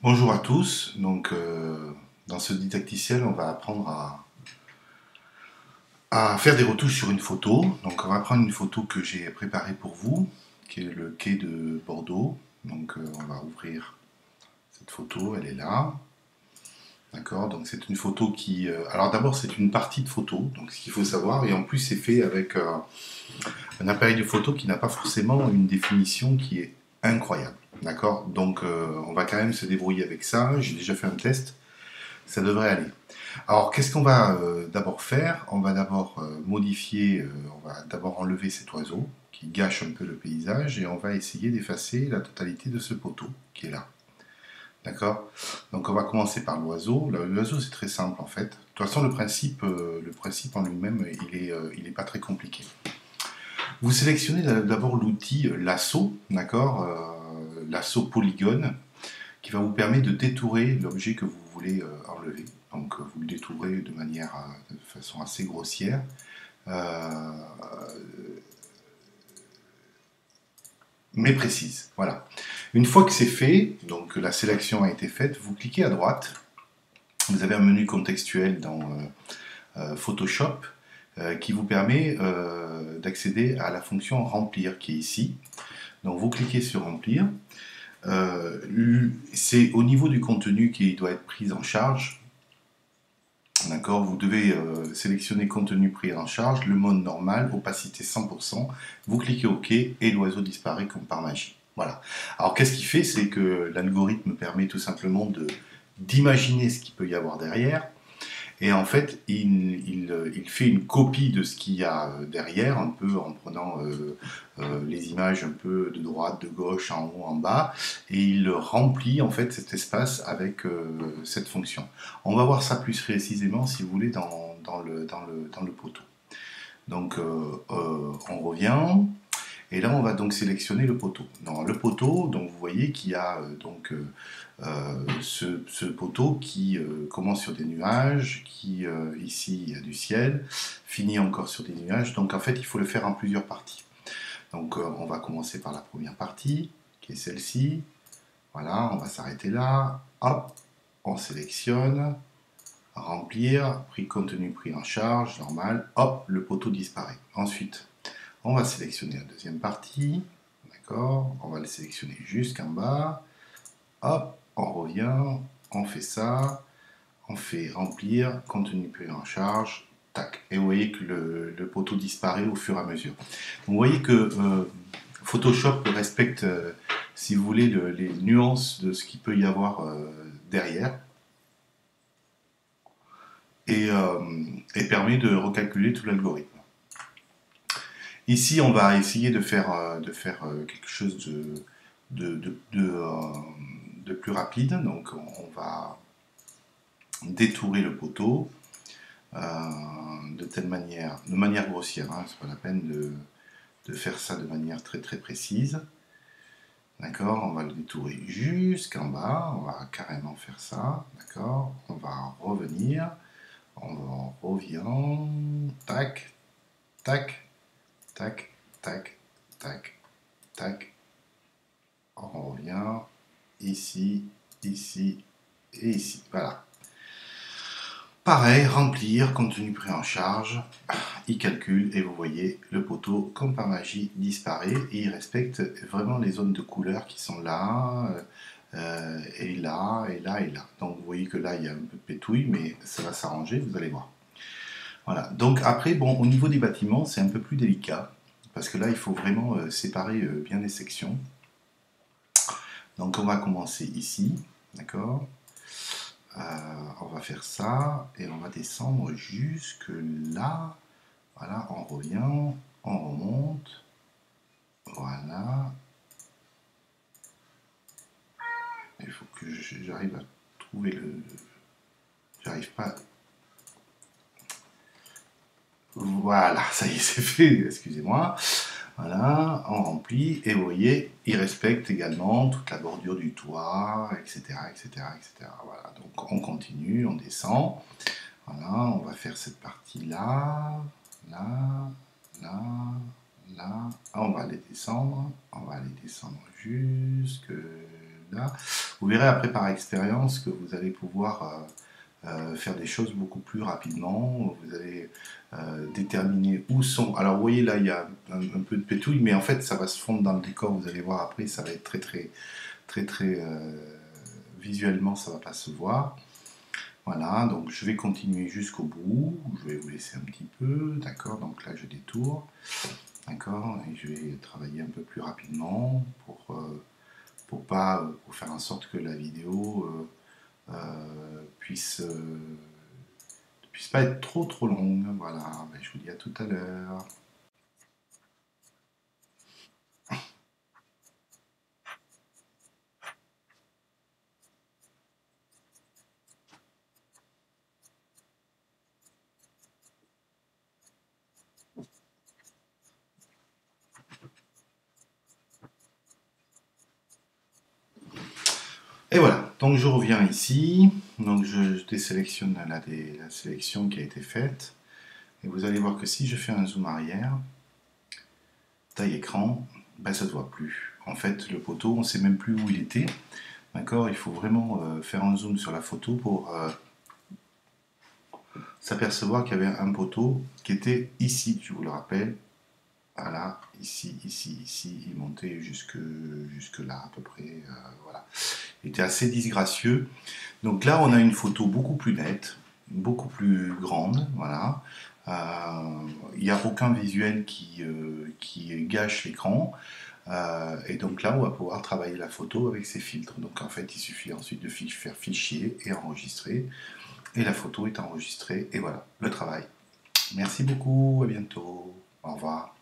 Bonjour à tous. Donc, dans ce didacticiel, on va apprendre à faire des retouches sur une photo. Donc, on va prendre une photo que j'ai préparée pour vous, qui est le quai de Bordeaux. Donc, on va ouvrir cette photo. Elle est là. D'accord. Donc, c'est une photo qui. Alors, d'abord, c'est une partie de photo. Donc, ce qu'il faut savoir. Et en plus, c'est fait avec un appareil de photo qui n'a pas forcément une définition qui est incroyable. D'accord. Donc, on va quand même se débrouiller avec ça. J'ai déjà fait un test. Ça devrait aller. Alors, qu'est-ce qu'on va d'abord faire? On va d'abord modifier, on va d'abord enlever cet oiseau qui gâche un peu le paysage et on va essayer d'effacer la totalité de ce poteau qui est là. D'accord? Donc, on va commencer par l'oiseau. L'oiseau, c'est très simple en fait. De toute façon, le principe en lui-même, il est pas très compliqué. Vous sélectionnez d'abord l'outil lasso, d'accord? Lasso polygone, qui va vous permettre de détourer l'objet que vous voulez enlever. Donc vous le détourez de façon assez grossière. Euh, mais précise. Voilà. Une fois que c'est fait, donc la sélection a été faite, vous cliquez à droite. Vous avez un menu contextuel dans Photoshop qui vous permet d'accéder à la fonction remplir qui est ici. Donc vous cliquez sur remplir. C'est au niveau du contenu qui doit être pris en charge. D'accord, vous devez sélectionner contenu pris en charge, le mode normal, opacité 100%. Vous cliquez OK et l'oiseau disparaît comme par magie. Voilà. Alors qu'est-ce qu'il fait? C'est que l'algorithme permet tout simplement d'imaginer ce qu'il peut y avoir derrière. Et en fait, il fait une copie de ce qu'il y a derrière, un peu en prenant les images un peu de droite, de gauche, en haut, en bas, et il remplit en fait cet espace avec cette fonction. On va voir ça plus précisément, si vous voulez, dans le poteau. Donc, on revient. Et là, on va donc sélectionner le poteau. Dans le poteau, donc vous voyez qu'il y a ce poteau qui commence sur des nuages, qui ici il y a du ciel, finit encore sur des nuages. Donc en fait, il faut le faire en plusieurs parties. Donc on va commencer par la première partie, qui est celle-ci. Voilà, on va s'arrêter là. Hop, on sélectionne, remplir, prix contenu pris en charge, normal. Hop, le poteau disparaît. Ensuite, on va sélectionner la deuxième partie. D'accord, on va le sélectionner jusqu'en bas. Hop, on revient, on fait ça, on fait remplir, contenu pris en charge, tac. Et vous voyez que le poteau disparaît au fur et à mesure. Vous voyez que Photoshop respecte, si vous voulez, les nuances de ce qu'il peut y avoir derrière et, et permet de recalculer tout l'algorithme. Ici, on va essayer de faire quelque chose de plus rapide. Donc, on va détourer le poteau de manière grossière. Hein, c'est pas la peine de faire ça de manière très très précise. D'accord, on va le détourer jusqu'en bas. On va carrément faire ça. D'accord, on va revenir. On revient. Tac, tac, tac, tac, tac, tac. On revient ici, ici et ici. Voilà. Pareil, remplir, contenu pris en charge, il calcule et vous voyez le poteau comme par magie disparaît et il respecte vraiment les zones de couleur qui sont là et là et là et là. Donc vous voyez que là il y a un peu de pétouille mais ça va s'arranger, vous allez voir. Voilà, donc après bon au niveau des bâtiments c'est un peu plus délicat parce que là il faut vraiment séparer bien les sections. Donc on va commencer ici, d'accord? On va faire ça et on va descendre jusque là. Voilà, on revient, on remonte. Voilà. Il faut que j'arrive à trouver le. J'arrive pas. Voilà, ça y est, c'est fait, excusez-moi. Voilà, on remplit et vous voyez, il respecte également toute la bordure du toit, etc., etc., etc. Voilà, donc on continue, on descend. Voilà, on va faire cette partie-là, là, là, là. On va aller descendre jusque là. Vous verrez après par expérience que vous allez pouvoir faire des choses beaucoup plus rapidement. Vous allez déterminer où sont... Alors vous voyez là, il y a un peu de pétouille, mais en fait ça va se fondre dans le décor, vous allez voir après, ça va être très visuellement, ça va pas se voir. Voilà, donc je vais continuer jusqu'au bout, je vais vous laisser un petit peu, d'accord, donc là je détourne, d'accord, et je vais travailler un peu plus rapidement pour faire en sorte que la vidéo puisse pas être trop longue. Voilà, ben, je vous dis à tout à l'heure. Et voilà, donc je reviens ici, donc je désélectionne la sélection qui a été faite, et vous allez voir que si je fais un zoom arrière, taille écran, ben ça ne se voit plus. En fait, le poteau, on ne sait même plus où il était, d'accord. Il faut vraiment faire un zoom sur la photo pour s'apercevoir qu'il y avait un poteau qui était ici, je vous le rappelle. Voilà, ici, il montait jusque là à peu près, voilà. Il était assez disgracieux. Donc là, on a une photo beaucoup plus nette, beaucoup plus grande, voilà. Il n'y a aucun visuel qui gâche l'écran. Et donc là, on va pouvoir travailler la photo avec ces filtres. Donc en fait, il suffit ensuite de faire fichier et enregistrer. Et la photo est enregistrée. Et voilà, le travail. Merci beaucoup, à bientôt. Au revoir.